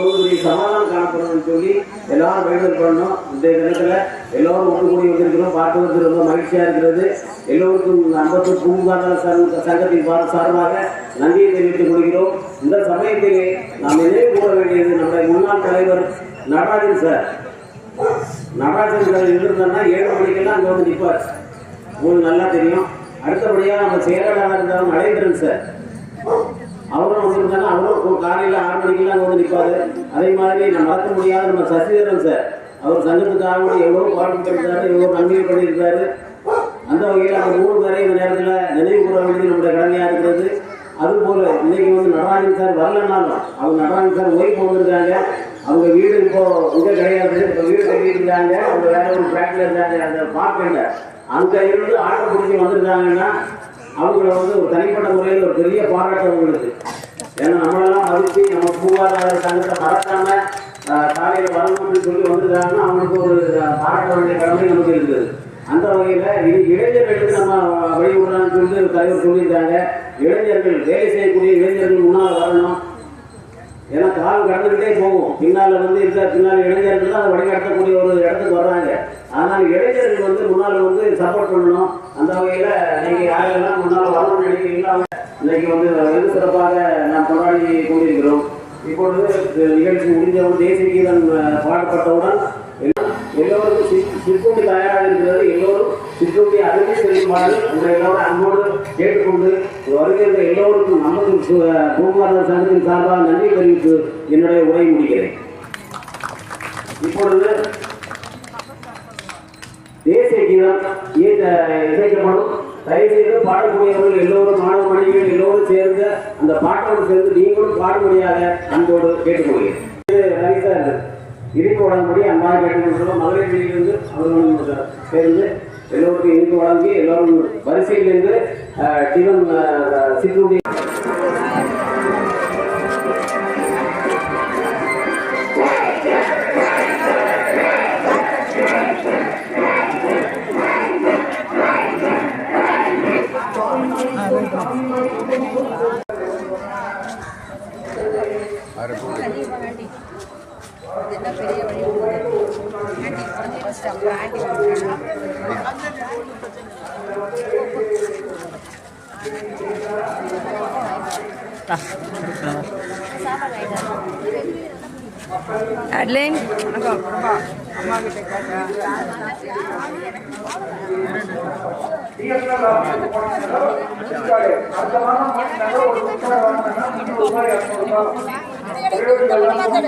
எல்லோருடைய சமாதானம் காணப்படணும்னு சொல்லி எல்லாரும் வேண்டுதல் பண்ணணும். இந்த தினத்துல எல்லோரும் ஒன்று கூடி வந்திருக்கிறோம். பார்ப்பதற்கு ரொம்ப மகிழ்ச்சியா இருக்கிறது. எல்லோருக்கும் அம்பத்தூர் பூங்காதார சங்கத்தின் சார்பாக நன்றியை தெரிவித்துக் கொள்கிறோம். இந்த சமயத்திலே நாம் நினைவு கூற வேண்டியது நம்முடைய முன்னாள் தலைவர் நடராஜன் சார். நடராஜன் சார் இருந்தோம்னா 7 மணிக்கெல்லாம் அங்கே வந்து நிற்பார். உங்களுக்கு நல்லா தெரியும். அடுத்தபடியாக நம்ம செயலாளராக இருந்தாலும் நரேந்திரன் சார், அவரும் வந்திருந்தாலும் அவரும் காலையில் 6 மணிக்கெல்லாம் அங்கே வந்து நிற்பாரு. அதே மாதிரி நம்ம மறக்க முடியாத நம்ம சசிதரன் சார், அவர் சங்கத்துக்காக எவ்வளோ பாடுபட்டிருக்காரு, எவ்வளோ நன்மையை பண்ணியிருக்காரு. அந்த வகையில் அந்த 3 பேரை இந்த நேரத்தில் நினைவு கூற வேண்டியது நம்முடைய கடமையாக இருக்கிறது. அதுபோல் இன்னைக்கு வந்து நடராஜன் சார் வரலன்னாலும் அவங்க நடராஜன் சார் ஓய்வு வந்திருக்காங்க. அவங்க வீடு இப்போ இங்கே கிடையாது, இப்போ வீடு கட்டியிருக்காங்க. அவங்க வேற ஒரு ட்ராக்ல இருக்காங்க. அந்த பார்க்கல அங்கே இருந்து ஆட்டோ பிடிச்சி வந்திருக்காங்கன்னா அவங்கள வந்து ஒரு தனிப்பட்ட முறையில் ஒரு பெரிய பாராட்டு அவங்களுக்கு. ஏன்னா நம்மளெல்லாம் மதித்து நம்ம பூவாதார சங்கத்தை மறக்காம காலையில் வரணும்னு சொல்லி வந்திருக்காங்கன்னா அவங்களுக்கு ஒரு பாராட்ட வேண்டிய கடமை நமக்கு இருக்குது. அந்த வகையில் இது இளைஞர்களுக்கு நம்ம வழிவிடலாம்னு சொல்லிட்டு தலைவர் சொல்லியிருக்காங்க. இளைஞர்கள் வேலை செய்யக்கூடிய இளைஞர்கள் முன்னால் வரணும். ஏன்னா காலம் கடந்துக்கிட்டே போகும். பின்னால் வந்து பின்னால் இளைஞர்கள் தான் அதை வழிநடத்தக்கூடிய ஒரு இடத்துக்கு வர்றாங்க. ஆனால் இளைஞர்கள் வந்து முன்னால் வந்து சப்போர்ட் பண்ணணும். அந்த வகையில் நீங்கள் யாரெல்லாம் முன்னால் வரணும்னு நினைக்கிறீங்களோ இன்னைக்கு வந்து வெகு சிறப்பாக நாம் கொண்டாடி கொண்டிருக்கிறோம். இப்பொழுது நிகழ்ச்சி முடிஞ்சவுடன் தேசிய கீதம் பாடப்பட்டவுடன் எல்லோருக்கும் சிற்றுண்டி தயாராக இருக்கிறது. எல்லோரும் சிற்றுண்டி அருகே செல்லுமாறு உங்களை எல்லோரும் அன்போடு கேட்டுக்கொண்டு வருகின்ற எல்லோருக்கும் நமது பூங்காதார சங்கத்தின் சார்பாக நன்றி தெரிவித்து என்னுடைய உரை முடிக்கிறேன். இப்பொழுது தேசிய கீதம் இசைக்கப்படும். தயவுசெய்து பாடக்கூடியவர்கள் எல்லோரும் மாணவ மணிகள் எல்லோரும் சேர்ந்து அந்த பாட்டோடு சேர்ந்து நீங்களும் பாடுபடியாக அன்போடு கேட்டுக்கொள்கிறேன். இனிப்பு வழங்கும்படி அன்பாக கேட்டுக்கொள்கிறோம். மகளிர் வெளியிலிருந்து அவர்களும் சேர்ந்து எல்லோருக்கும் இனிப்பு வழங்கி எல்லோரும் வரிசையிலிருந்து டிவன் சிற்றுண்டி Adeline,